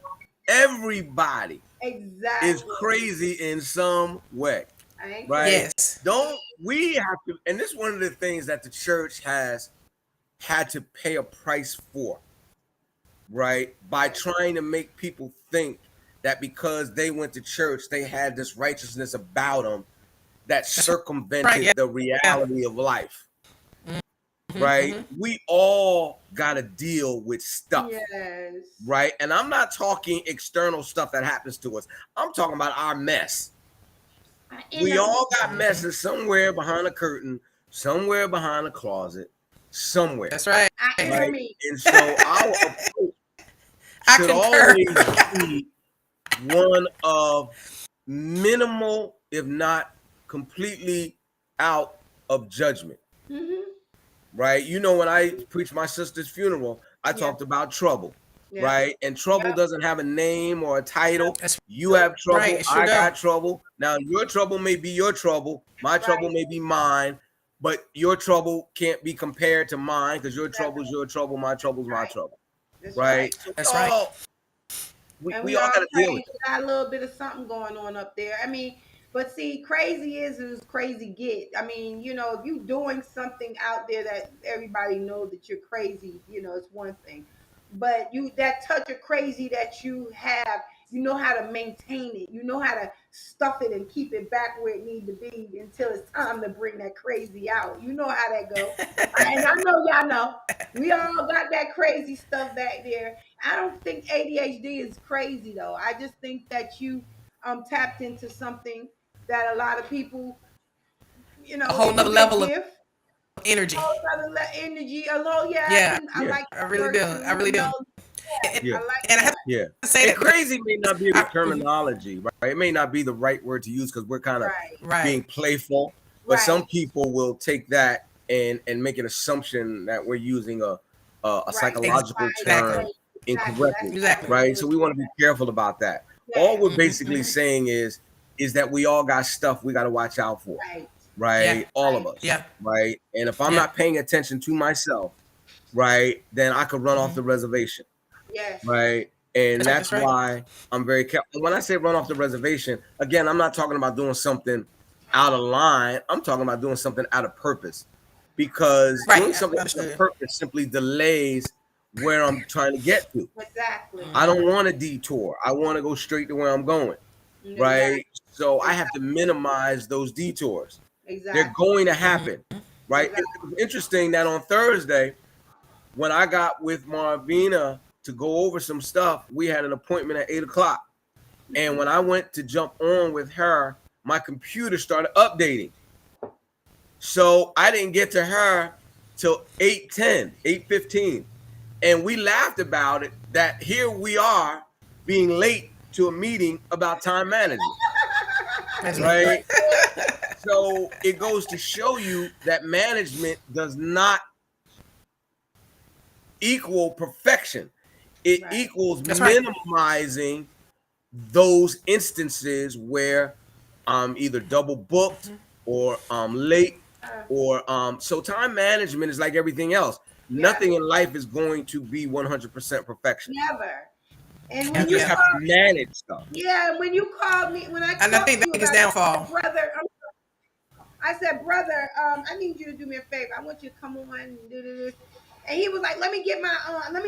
is Exactly. crazy in some way, I ain't crazy. right? Yes. Don't we have to, and this is one of the things that the church has had to pay a price for, right? By trying to make people think that because they went to church, they had this righteousness about them that That's right. circumvented Yeah. the Yeah. reality of life, right? Mm-hmm. We all got to deal with stuff, Yes. right? And I'm not talking external stuff that happens to us. I'm talking about our mess. In We the all got messes somewhere behind a curtain, somewhere behind a closet, somewhere, That's right. I hear right? me. And so our approach I should concur. always be one of minimal, if not completely out of judgment, Hmm. right? When I preached my sister's funeral, I Yeah. talked about trouble. Yeah. right? And trouble Yep. doesn't have a name or a title. That's You have trouble, right. It sure I got don't. trouble. Now your trouble may be your trouble, my trouble Right. may be mine, but your trouble can't be compared to mine because your trouble is Definitely. your trouble, my trouble is my Right. trouble, That's right. right? So That's right. And we we all all got to deal with crazy. Got a little bit of something going on up there. I mean, but see, crazy is crazy get. I mean, if you doing something out there that everybody knows that you're crazy, it's one thing. But that touch of crazy that you have, you know how to maintain it. You know how to stuff it and keep it back where it need to be until it's time to bring that crazy out. You know how that go. And I know y'all know. We all got that crazy stuff back there. I don't think ADHD is crazy though. I just think that you tapped into something that a lot of people, A whole it nother could be a level of gift, energy. whole other energy. Although, yeah, Yeah, I yeah, like I that really do. word I too. really do. Yeah, And, yeah, I like and I have that. yeah. to say And that because crazy may not be the mhm. terminology, right? It may not be the right word to use because we're kind of Right, Right. being playful, but right, some people will take that and make an assumption that we're using a right. psychological By the Exactly. way, term exactly. That's incorrectly, Exactly. exactly what right? it So was. we want to be careful about that. All Yeah, we're basically Hmm. saying is that we all got stuff we got to watch out for, right, Yeah. right? All of right. us, Yeah. right? And if I'm Yeah. not paying attention to myself, right, then I could run off Hmm. the reservation, Yes, right? And That's right. that's That's right. why I'm very careful. When I say run off the reservation, again, I'm not talking about doing something out of line. I'm talking about doing something out of purpose, because Right. doing something out of Understood. purpose simply delays where I'm trying to get to. exactly, I don't Hmm. want a detour. I want to go straight to where I'm going, exactly, right? So I have to exactly, minimize those detours. They're exactly, going to Hmm. happen, right? It exactly. was interesting that on Thursday, when I got with Marvina to go over some stuff, we had an appointment at 8 o'clock. And when I went to jump on with her, my computer started updating. So I didn't get to her till 8:10, 8:15. And we laughed about it that here we are being late to a meeting about time management, That's right. right? So it goes to show you that management does not equal perfection. It Right. equals That's right. minimizing those instances where I'm either double booked or I'm late, Uh, or so time management is like everything else. yeah, Nothing in life is going to be 100% perfection. never. And You Yeah. when you just Yeah. have to call, manage stuff. yeah, when you called me, when I And I talked think to that you biggest about it, I said, downfall. brother, I said, brother, I need you to do me a favor. I want you to come on and do this. And he was like, let me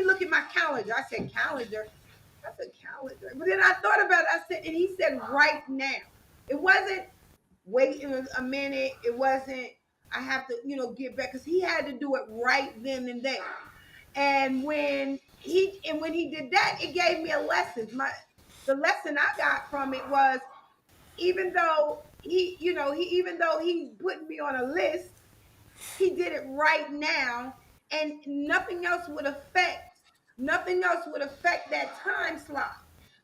look at my calendar. I said, calendar? I said, calendar. But then I thought about it. I said, and he said, right now. It wasn't waiting a minute. It wasn't, I have to, get back. Because he had to do it right then and there. And when he did that, it gave me a lesson. The lesson I got from it was, even though even though he put me on a list, he did it right now, and nothing else would affect that time slot.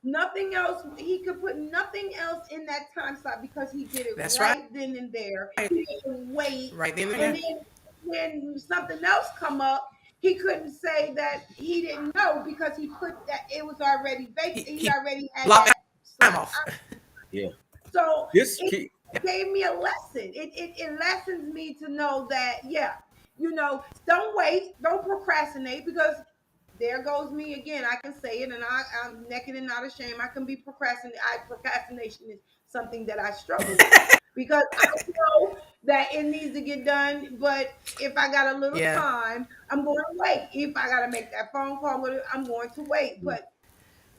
Nothing else, he could put nothing else in that time slot because he did it That's right. right then and there. He didn't wait. Right then and And there. then when something else come up, he couldn't say that he didn't know because he put that it was already vacant. He He already had blocked that that time slot. off. Yeah. So This it key. gave me a lesson. It lessons me to know that, yeah, don't wait, don't procrastinate, because there goes me again. I can say it, and I'm naked and not ashamed. I can be procrastinating. Procrastination is something that I struggle with because I know that it needs to get done. But if I got a little Yeah. time, I'm going to wait. If I got to make that phone call, I'm going to wait. But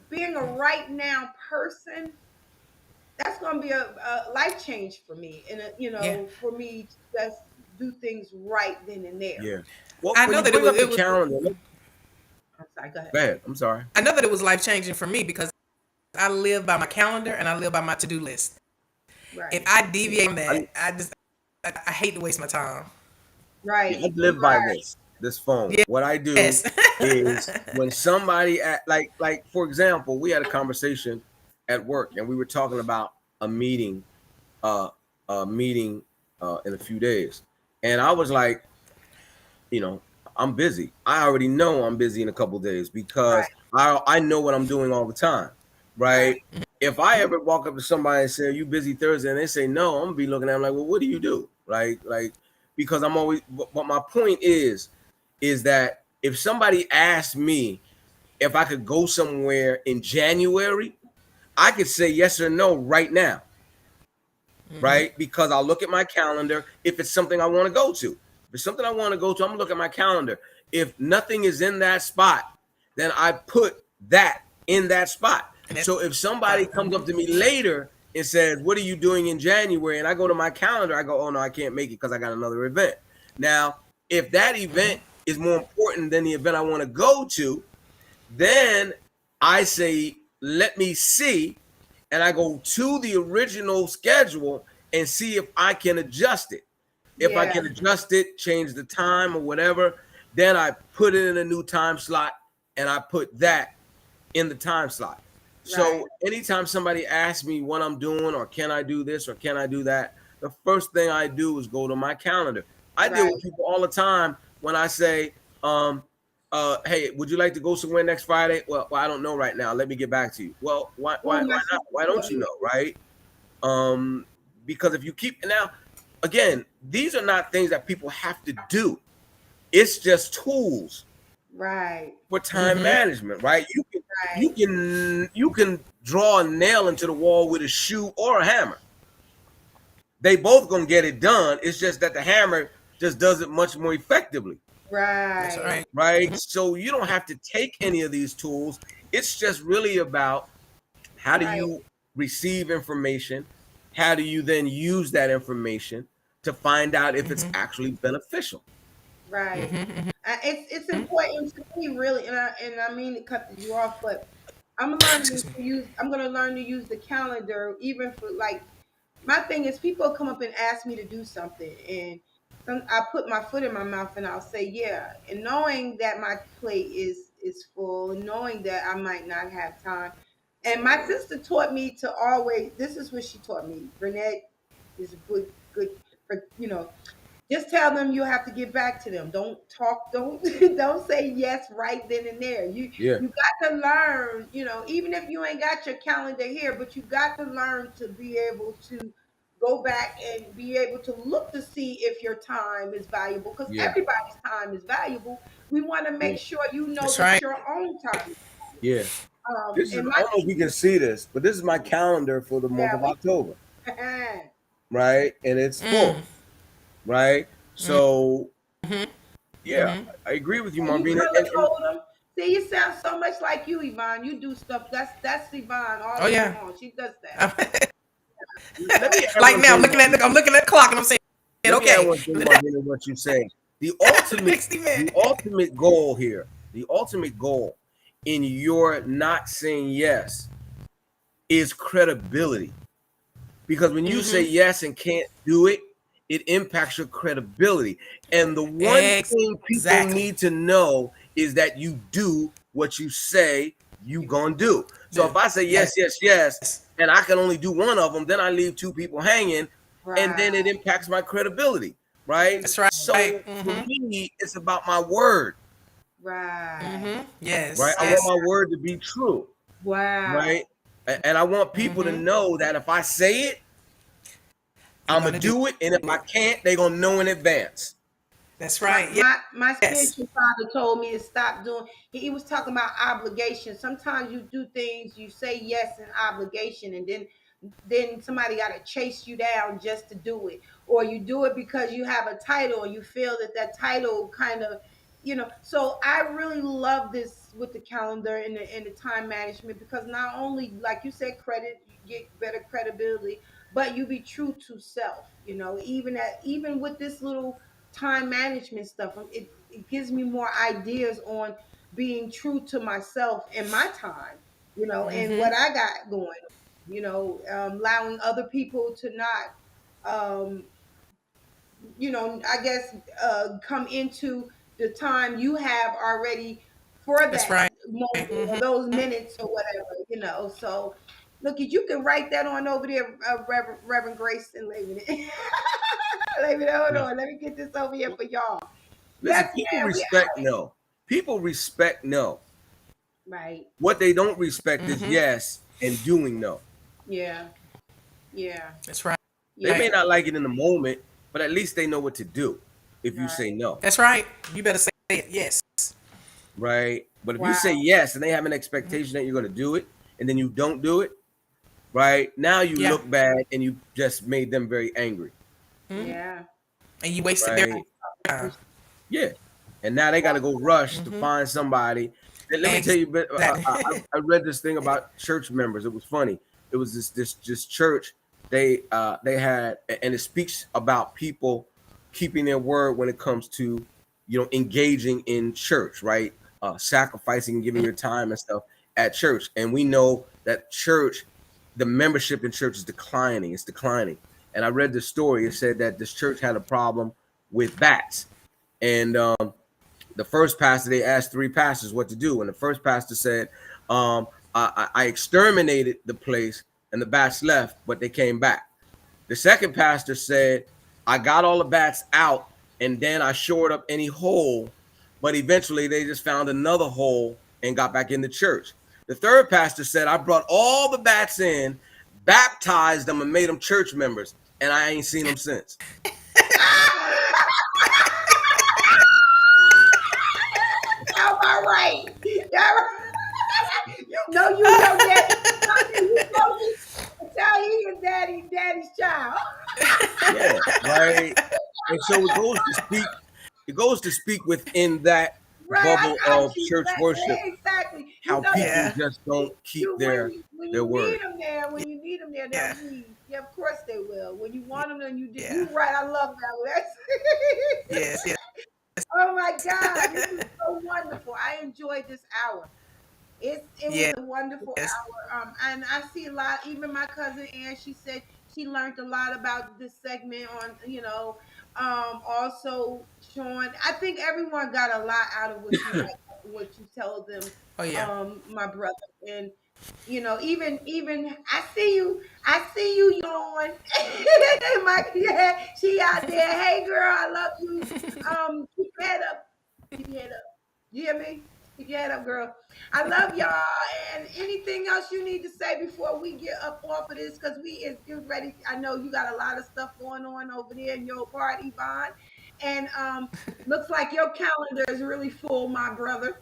being a right now person, that's going to be a life change for me, and Yeah. for me to just do things right then and there. Yeah. Well, I when know you that it bring was. up the It was. calendar, I'm sorry, go ahead. go ahead. I'm sorry. I know that it was life changing for me because I live by my calendar and I live by my to do list. If Right, I deviate from I, that, I hate to waste my time. yeah, right, I live by this phone. What I do Yes. is when somebody like for example, we had a conversation at work and we were talking about a meeting, uh, in a few days, and I was like, you know, I'm busy. I already know I'm busy in a couple days because right, I know what I'm doing all the time, Right. right? If I ever walk up to somebody and say, "Are you busy Thursday?" and they say no, I'm gonna be looking at them like, "Well, what do you do?" Like because I'm always. But my point is that if somebody asked me if I could go somewhere in January, I could say yes or no right now, Mm-hmm. right? Because I'll look at my calendar if it's something I want to go to. If it's something I want to go to, I'm gonna look at my calendar. If nothing is in that spot, then I put that in that spot. And that's So if somebody comes up mm-hmm. to me later and says, "What are you doing in January?" and I go to my calendar, I go, "Oh no, I can't make it because I got another event." Now, if that event Mm-hmm. is more important than the event I want to go to, then I say, "Let me see," and I go to the original schedule and see if I can adjust it. If I Yeah. can adjust it, change the time or whatever, then I put it in a new time slot and I put that in the time slot. Right. So anytime somebody asks me what I'm doing or can I do this or can I do that, the first thing I do is go to my calendar. I deal Right. with people all the time when I say, hey, would you like to go somewhere next Friday? Well, I don't know right now. Let me get back to you. Well, why Oh, why my why not? sister Why don't taught you me. know, right? Um, because if you keep now, again, these are not things that people have to do. It's just tools Right. for time Mm-hmm. management, right? Right. You can draw a nail into the wall with a shoe or a hammer. They both gonna get it done. It's just that the hammer just does it much more effectively, That's Right. right. right? Mm-hmm. So you don't have to take any of these tools. It's just really about how do Right. you receive information? How do you then use that information to find out if it's Mm-hmm. actually beneficial? Right. Mm-hmm. It's important to me, really, and I mean to cut you off, but Excuse me. I'm gonna learn to use the calendar even for like my thing is people come up and ask me to do something and I put my foot in my mouth and I'll say yeah, and knowing that my plate is full and knowing that I might not have time. And my sister taught me to always, this is what she taught me. Burnett is a good for just tell them you have to get back to them. Don't talk, don't don't say yes right then and there. Yeah, You got to learn, even if you ain't got your calendar here, but you got to learn to be able to go back and be able to look to see if your time is valuable because yeah, everybody's time is valuable. We want to yeah, make sure you know That's that right. your own time is yeah. This is, and I don't know if you can see this, but this is my calendar for the month yeah, of October, we right? And it's Mm. full, right? So Mm-hmm. yeah, Mm-hmm. I agree with you, and you Marvina. color And code them. See, you sound so much like you, Yvonne. You do stuff. That's Yvonne all Oh day yeah. long. She does that. let me add Like one now, thing, I'm looking at the clock, and I'm saying, let me add okay, one thing, Marvina, what you say. The ultimate, next event. the ultimate goal here, the ultimate goal in your not saying yes is credibility. Because when you say Mm-hmm. yes and can't do it, it impacts your credibility. And the one thing people Exactly. need to know is that you do what you say you gonna do. So if Do I say yes, yes. yes, yes, and I can only do one of them, then I leave two people hanging, and Right. then it impacts my credibility, right? That's right. So for Mm-hmm. me, it's about my word, Right. Mm-hmm. right? Yes. I want Yes. my word to be true, Wow. right? And I want people to Mm-hmm. know that if I say it, You're I'm gonna gonna do do it, and if I it. can't, they're gonna know in advance. That's My right. my my Yes. spiritual father told me to stop doing. He was talking about obligation. Sometimes you do things, you say yes in obligation, and then somebody got to chase you down just to do it, or you do it because you have a title and you feel that that title kind of, So I really love this with the calendar and the time management because not only, like you said, credit, you get better credibility, but you be true to self. Even with this little time management stuff, it gives me more ideas on being true to myself and my time, and Mm-hmm. what I got going allowing other people to not, um, I guess, come into the time you have already for That's that right. moment or Mm-hmm. those minutes or whatever. So, look, if you can write that on over there, Reverend Grace, and leave it. Leave it. Hold Yeah. on. Let me get this over here for y'all. Listen, Yes, people ma'am. We respect no. People respect no. Right. What they don't respect is Mm-hmm. yes and doing no. Yeah. Yeah. That's right. They Yeah. may not like it in the moment, but at least they know what to do if you say Right. no, That's right. You better say it. Yes. right? But if you say Wow. yes and they have an expectation that you're going to do it and then you don't do it, right? Now you Yeah. look bad and you just made them very angry, Mm-hmm. Yeah. And you wasted their right? time. Yeah. And now they got to go rush to find somebody. And let me tell you, Exactly. I read this thing about church members. It was funny. It was this church. They had, and it speaks about people keeping their word when it comes to engaging in church, right? Sacrificing, giving your time and stuff at church. And we know that church, the membership in church is declining. It's declining. And I read this story. It said that this church had a problem with bats. And the first pastor, they asked three pastors what to do. And the first pastor said, I exterminated the place and the bats left, but they came back. The second pastor said, I got all the bats out and then I shored up any hole, but eventually they just found another hole and got back in the church. The third pastor said, I brought all the bats in, baptized them, and made them church members, and I ain't seen them since. All right. Yeah. You know you your daddy. You supposed to tell he is daddy's child. Yeah, right. And so it goes to speak within that Right, I bubble got of you. church worship Exactly. You how know that people Yeah. just don't keep when their you word. need them there, they'll Yeah. leave. Yeah, of course they will. When you want them, then you do. Yeah. You right. I love that. Yes. Yes. Oh my God, this is so wonderful. I enjoyed this hour. It was Yes. a wonderful hour. And I see a lot. Even my cousin Ann, she said she learned a lot about this segment on, also Sean. I think everyone got a lot out of what you tell them, Oh yeah. my brother. And even I see you yawn. Yeah, she out there. Hey girl, I love you. Keep your head up. Keep your head up. You hear me? Keep your head up, girl. I love y'all. And anything else you need to say before we get up off of this? Because we is get ready. I know you got a lot of stuff going on over there in your part, Yvonne. And looks like your calendar is really full, my brother.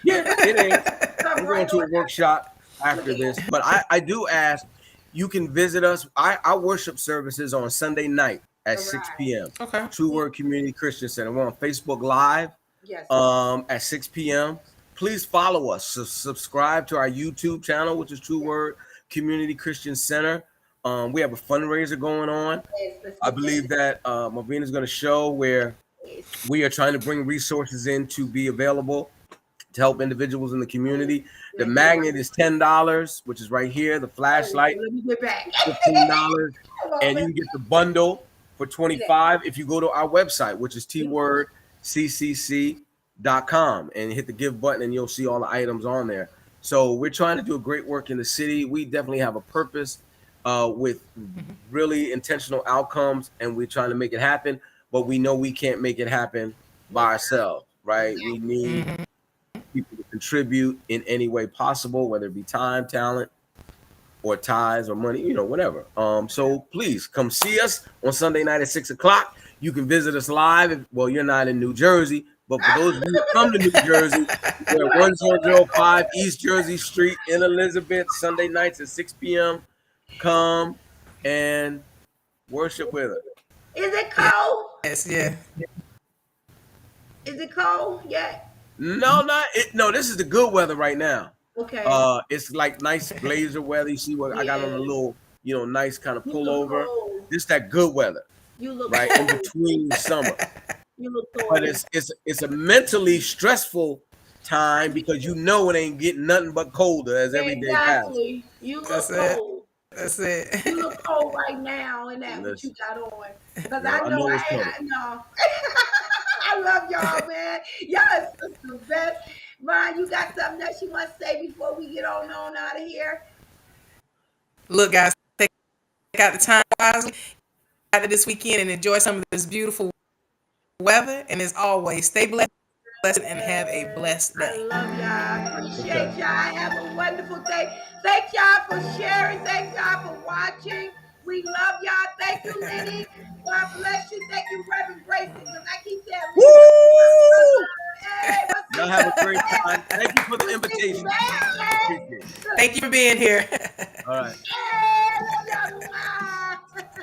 Yeah, You got it is. stuff I'm right going to on a workshop that. Look after at this, but I do ask you can visit us. I worship services on Sunday night at all 6 p.m. Okay. True Word Community Christian Center. We're on Facebook Live Yes. at 6 p.m. Please follow us. Subscribe to our YouTube channel, which is True Word Community Christian Center. We have a fundraiser going on. Yes. Let's I get that. believe that Marvina is going to show where Yes. we are trying to bring resources in to be available to help individuals in the community. The Thank you. magnet is $10, which is right here. The Oh, flashlight let me get back. $15, Come on, and man. you can get the bundle for Look at 25 if you go to our website, which is twordccc.com, and hit the give button, and you'll see all the items on there. So we're trying to do a great work in the city. We definitely have a purpose with really intentional outcomes, and we're trying to make it happen. But we know we can't make it happen by ourselves, right? We need Mm-hmm. people to contribute in any way possible, whether it be time, talent, or ties or money, whatever. So please come see us on Sunday night at 6 o'clock. You can visit us live. Well, you're not in New Jersey, but for those of you who come to New Jersey, we're at 1005 East Jersey Street in Elizabeth, Sunday nights at 6 p.m. Come and worship with us. Is it cold? Yes. Yeah. Is it cold yet? No, not it. No, this is the good weather right now. Okay. It's like nice blazer weather. You see what I got on a Yeah. little, nice kind of You look pullover. cold. This that good weather, You look right? In cold. between summer. You look But cold. it's a mentally stressful time because it ain't getting nothing but colder as every day passes. Exactly. You That's look it. cold. That's You it. look cold right now in that what you Listen, got on. Cause I know it's coming. I know. I love y'all, man. Y'all is the best. Ron, you got something else you want to say before we get on out of here? Look, guys, take out the time wisely out of this weekend and enjoy some of this beautiful weather. And as always, stay blessed. blessed and have a blessed I day. love y'all. Appreciate Okay. y'all. Have a wonderful day. Thank y'all for sharing. Thank y'all for watching. We love y'all. Thank you, Lenny. God bless you. Thank you, Reverend Grayson, because I keep saying Lenny. Woo! Hey, we'll see Y'all you have a back. great time. Thank you for the We'll see you invitation. back. Appreciate it. Look, Thank you for being here. All right. hey.